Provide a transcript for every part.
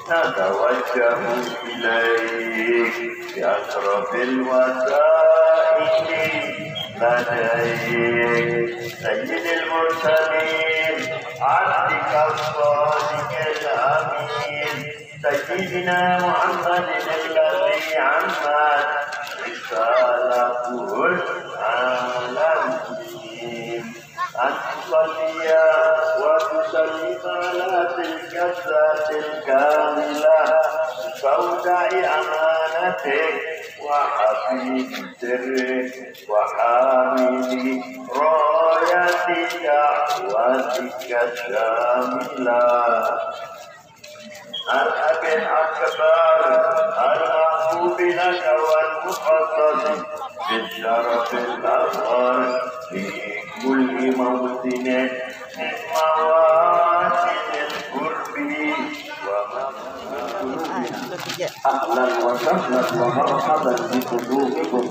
نتوجه إليك بأشرف الوسائل لديك سيد المرسلين عبدك الصادق الأمين سيدنا محمد الذي عمت رسالته العالمين أن تصلي وتسلم على تلك الذات الكاملة بودع أمانتك وحفيظ سرك وحامل راية دعوتك الشاملة الأب الأكبر المحبوب لك والمخصص بالشرف الأصغر في كل موطن من مواسم القرب أهلا وسهلا ومرحبا بحضوركم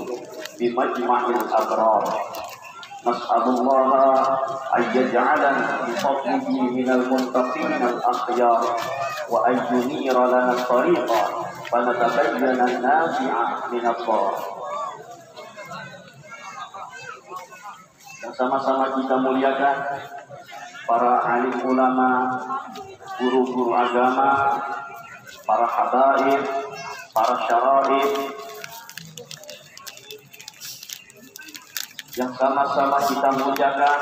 بمجمع الأبرار. نسأل الله أن يجعلنا بفضله من المتقين الأخيار وأن ينير لنا الطريق ونتبين النافع من الضار. Dan sama-sama kita muliakan para alim ulama, guru-guru agama, para habaib, para syaraib, yang sama-sama kita muliakan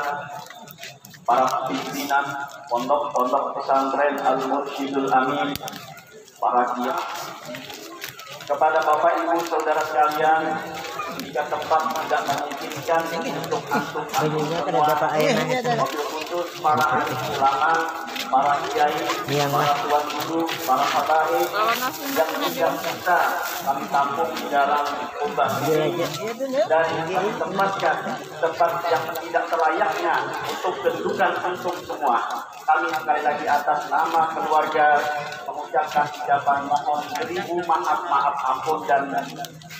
para pimpinan pondok-pondok pesantren Al-Mursyidul Amin, para kiai. Kepada Bapak Ibu Saudara sekalian, jika tempat tidak memungkinkan untuk antum semua, mobil khusus para alim ulama, para kiai, para tuan guru, para habaib yang tidak bisa kami tampung di dalam kubah ini dan kami tempatkan tempat yang tidak terlayaknya untuk kedudukan antum semua. Kami sekali lagi atas nama keluarga mengucapkan ucapan mohon beribu maaf ampun dan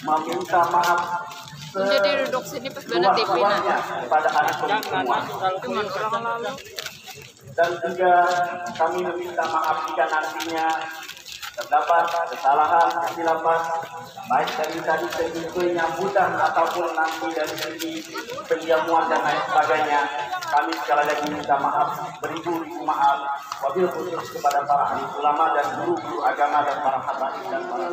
meminta maaf jadi duduk sini pas banget seluas-luasnya kepada antum semua. Dan juga kami meminta maaf jika nantinya terdapat kesalahan, kesilapan, baik dari segi penyambutan ataupun nanti dari segi penjamuan dan lain sebagainya. Kami sekali lagi minta maaf, beribu-ribu maaf, wabil khusus kepada para ahli ulama dan guru-guru agama dan para habaib dan para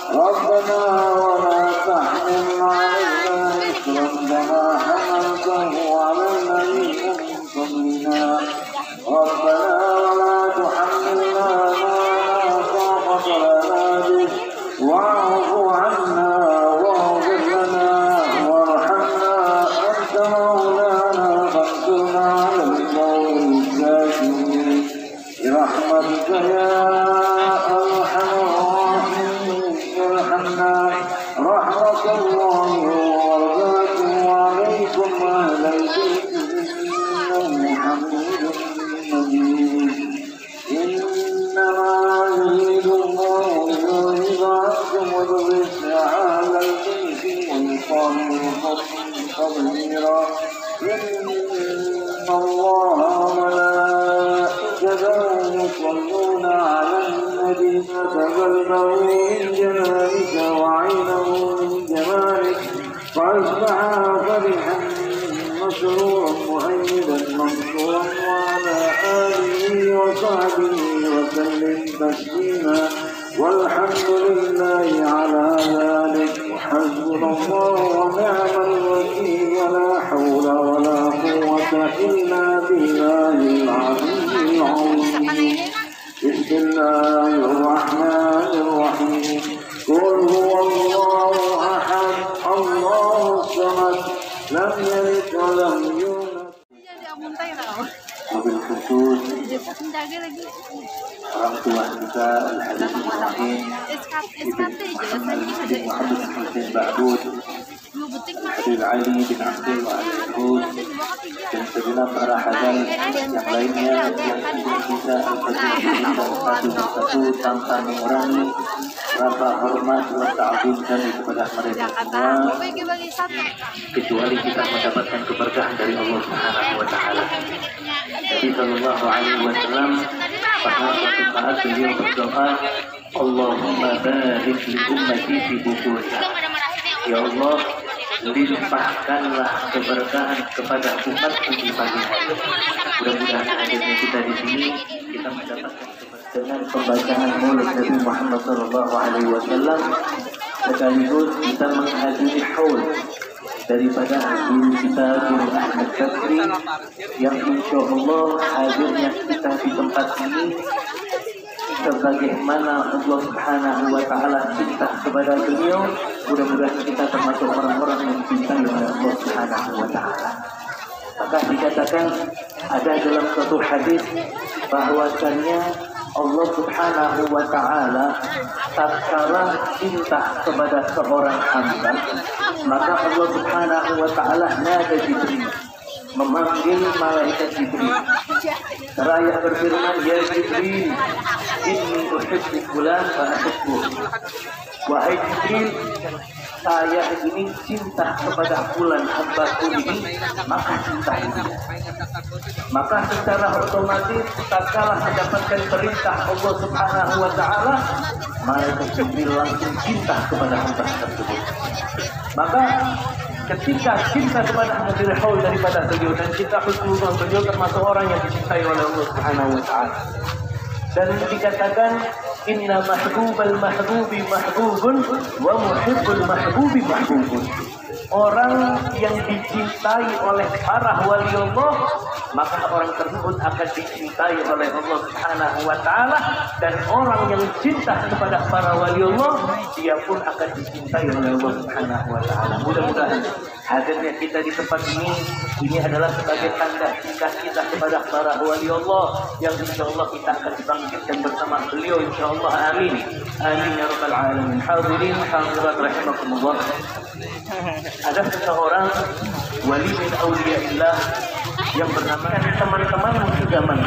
ربنا ولا تحمل علينا إصرا كما حملته على الذين من قبلنا ربنا ولا تحملنا ما لا طاقة لنا به واعف عنا واغفر لنا وارحمنا أنت مولانا فانصرنا على القوم الكافرين برحمتك يا رحمة الله وبركاته عليكم أهل البيت إنه حميد مجيد. إنما يريد الله ليذهب عنكم الرجس أهل البيت ويطهركم تطهيرا. إن الله وملائكته يصلون على النبي فتبلغوا من جمالك وعينه من جمالك فأصبح فرحا مسرورا مؤيدا منصورا وعلى آله وصحبه وسلم تسليما والحمد لله على ذلك وحسبنا الله ونعم الوكيل ولا حول ولا قوة إلا بالله العلي العظيم. بسم الله الرحمن الرحيم. قل هو الله أحد الله الصمد لم يلد ولم يولد. Mobil khusus orang tua kita Al-Habib Ibrahim Muhammad Hussein Ba'dud Habib Ali bin Abdul Wahid dan segenap para hadirin yang lainnya yang sudah bisa satu persatu tanpa mengurangi rasa hormat dan ta'zim kami kepada mereka semua, kecuali kita mendapatkan keberkahan dari Allah Subhanahu wa taala. Nabi sallallahu alaihi wasallam pernah suatu saat beliau berdoa, Allahumma barik li ummati fi bukuriha. Ya Allah, limpahkanlah keberkahan kepada umatku di pagi hari. Mudah-mudahan hadirnya kita di sini kita mendapatkan dengan pembacaan maulid Nabi Muhammad sallallahu alaihi wasallam, sekaligus kita menghadiri haul daripada guru kita, Guru Ahmad Bakri, yang insya Allah hadirnya kita di tempat ini sebagaimana Allah Subhanahu wa taala cinta kepada beliau. Mudah-mudahan kita termasuk orang-orang yang dicintai oleh Allah Subhanahu wa taala. Maka dikatakan ada dalam suatu hadis bahwasannya Allah Subhanahu wa taala tatkala cinta kepada seorang hamba, maka Allah Subhanahu wa taala nada Jibril, memanggil malaikat Jibril. Seraya berfirman, ya Jibril, inni uhibbu fulan fa uhibbuhu. Wahai Jibril, saya ini cinta kepada fulan hambaku ini, maka cintai dia. Maka secara otomatis tatkala mendapatkan perintah Allah Subhanahu wa taala, malaikat Jibril langsung cinta kepada hamba tersebut. Maka ketika cinta kepada Nabi Haul daripada beliau dan cinta Rasulullah, beliau termasuk orang yang dicintai oleh Allah Subhanahu wa taala. Dan dikatakan inna mahbubal mahbubi mahbubun wa muhibbul mahbubi mahbubun. Orang yang dicintai oleh para wali Allah, maka orang tersebut akan dicintai oleh Allah Subhanahu wa taala, dan orang yang cinta kepada para wali Allah, dia pun akan dicintai oleh Allah Subhanahu wa taala. Mudah-mudahan hadirnya kita di tempat ini adalah sebagai tanda cinta kita kepada para wali Allah, yang insyaallah kita akan dibangkitkan bersama beliau insyaallah. Amin. Amin ya rabbal alamin. Hadirin hadirat rahimakumullah. Ada seseorang wali min auliyaillah yang bernama teman-teman zaman.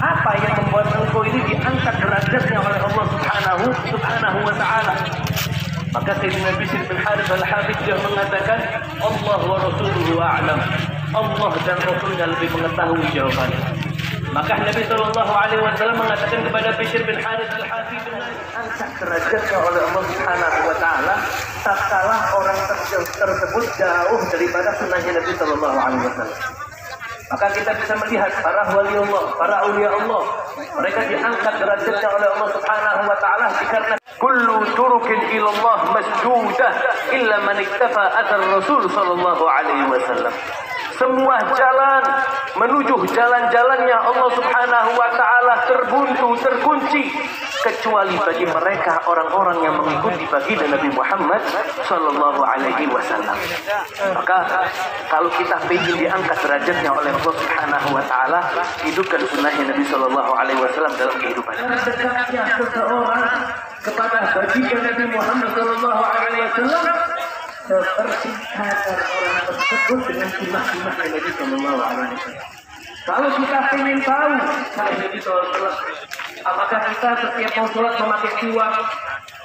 Apa yang membuat engkau ini diangkat derajatnya oleh Allah Subhanahu wa taala? Maka Sayyidina Bishr bin Harith al-Habib dia mengatakan, Allah wa rasuluhu a'lam. Allah dan Rasulnya lebih mengetahui jawabannya. Maka Nabi sallallahu alaihi wasallam mengatakan kepada Bishr bin Harith al-Habib, angkat derajatnya oleh Allah Subhanahu wa taala tatkala orang tersebut jauh daripada sunnahnya Nabi sallallahu alaihi wasallam. Maka kita bisa melihat para wali Allah, para aulia Allah, mereka diangkat derajatnya oleh Allah Subhanahu wa taala karena kullu turukin ila Allah masjudah illa man iktafa athar Rasul sallallahu alaihi wasallam. Semua jalan menuju jalan-jalannya Allah Subhanahu wa taala terbuntu, terkunci, kecuali bagi mereka orang-orang yang mengikuti baginda Nabi Muhammad sallallahu alaihi wasallam. Maka kalau kita ingin diangkat derajatnya oleh Allah Subhanahu wa taala, hidupkan sunnahnya Nabi sallallahu alaihi wasallam dalam kehidupan. Dekatnya seseorang kepada baginda Nabi Muhammad sallallahu alaihi wasallam seperti kata orang tersebut dengan sunnah-sunnah Nabi sallallahu alaihi wasallam. Kalau kita ingin tahu cara Nabi sallallahu alaihi wasallam, apakah kita setiap mau sholat memakai siwak?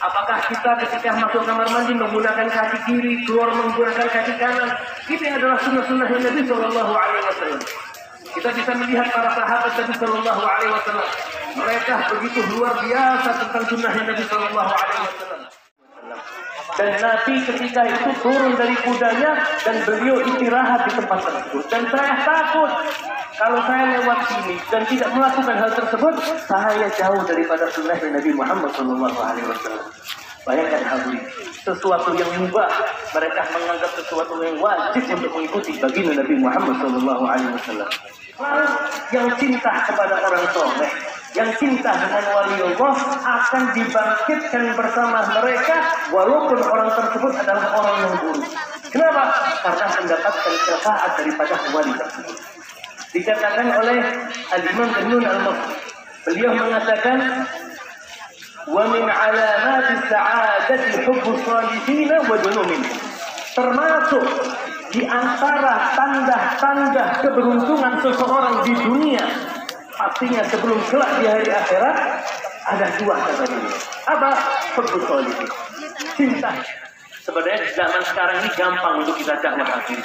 Apakah kita ketika masuk kamar mandi menggunakan kaki kiri, keluar menggunakan kaki kanan? Ini adalah sunnah-sunnah Nabi sallallahu alaihi wasallam. Kita bisa melihat para sahabat Nabi sallallahu alaihi wasallam. Mereka begitu luar biasa tentang sunnah Nabi sallallahu alaihi wasallam. Dan Nabi ketika itu turun dari kudanya dan beliau istirahat di tempat tersebut. Dan saya takut kalau saya lewat sini dan tidak melakukan hal tersebut, saya jauh daripada sunnah Nabi Muhammad SAW. Bayangkan hadirin, sesuatu yang mubah mereka menganggap sesuatu yang wajib untuk mengikuti baginda Nabi Muhammad SAW. Yang cinta kepada orang soleh, yang cinta dengan wali Allah akan dibangkitkan bersama mereka walaupun orang tersebut adalah orang yang buruk. Kenapa? Karena mendapatkan syafaat daripada wali tersebut. Dikatakan oleh Al-Imam Ibn Al-Mufti, beliau mengatakan, wa min alamat as-sa'adati hubbu as-salihin wa dunumin. Termasuk di antara tanda-tanda keberuntungan seseorang di dunia, pastinya sebelum kelak di hari akhirat, ada dua kata ini. Apa? Hubbus sholihin. Cinta. Sebenarnya zaman sekarang ini gampang untuk kita dakwah hati.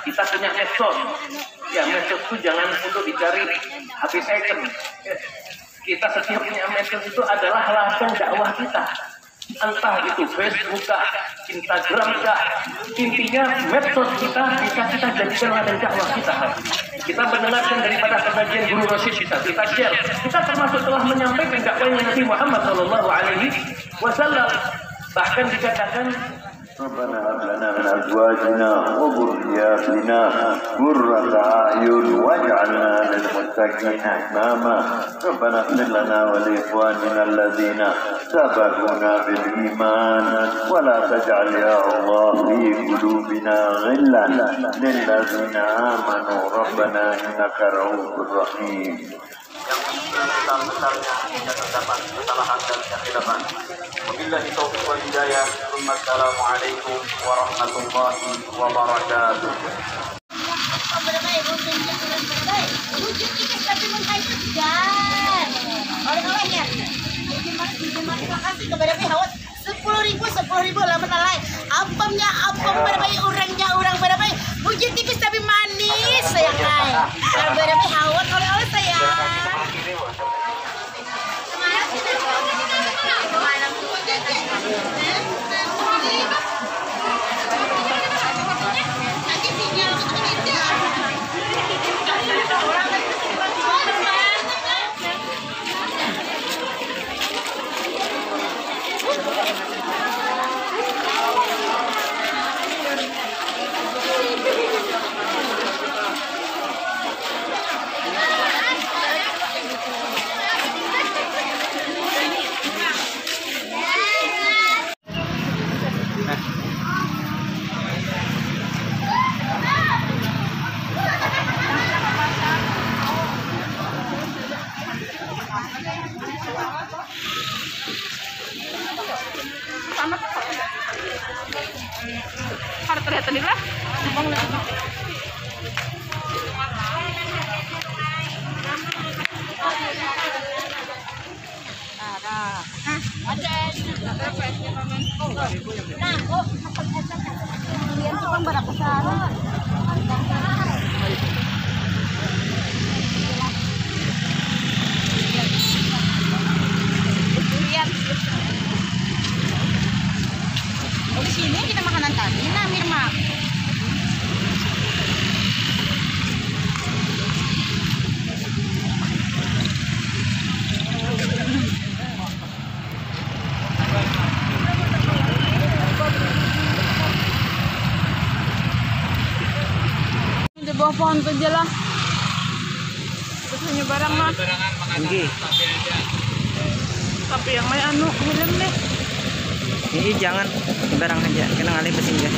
Kita punya medsos. Ya, medsos itu jangan untuk dicari HP second. Kita setiap punya medsos itu adalah ladang dakwah kita. Entah itu Facebook kah, Instagram kah, intinya medsos kita bisa kita jadikan ladang dakwah kita. Kita mendengarkan daripada pengajian Guru Rasyid kita share. Kita termasuk telah menyampaikan dakwahnya Nabi Muhammad SAW. Bahkan dikatakan ربنا هب لنا من ازواجنا وذرياتنا قرة اعين واجعلنا للمتقين اماما ربنا اغفر لنا ولاخواننا الذين سبقونا بالايمان ولا تجعل يا الله في قلوبنا غلا للذين امنوا ربنا انك رؤوف رحيم. Yang besar-besarnya tidak terdapat kesalahan dan kehilafan. Wabillahi taufiq wal hidayah. Wassalamualaikum warahmatullahi wabarakatuh. Oleh-olehnya. Terima kasih kepada pihak 10.000 lah menalai. Apamnya apam berbagai orangnya orang berbagai. Bujuk tipis tapi manis sayang ay. Berbagai hawat oleh-oleh sayang. Harus terlihat tadi lah. Di sini kita makanan tadi, nah Mirma. Di bawah pohon saja lah. Terus barang mah. Tapi yang main helm deh. Ini jangan barang aja, kena ngalih pesing ya.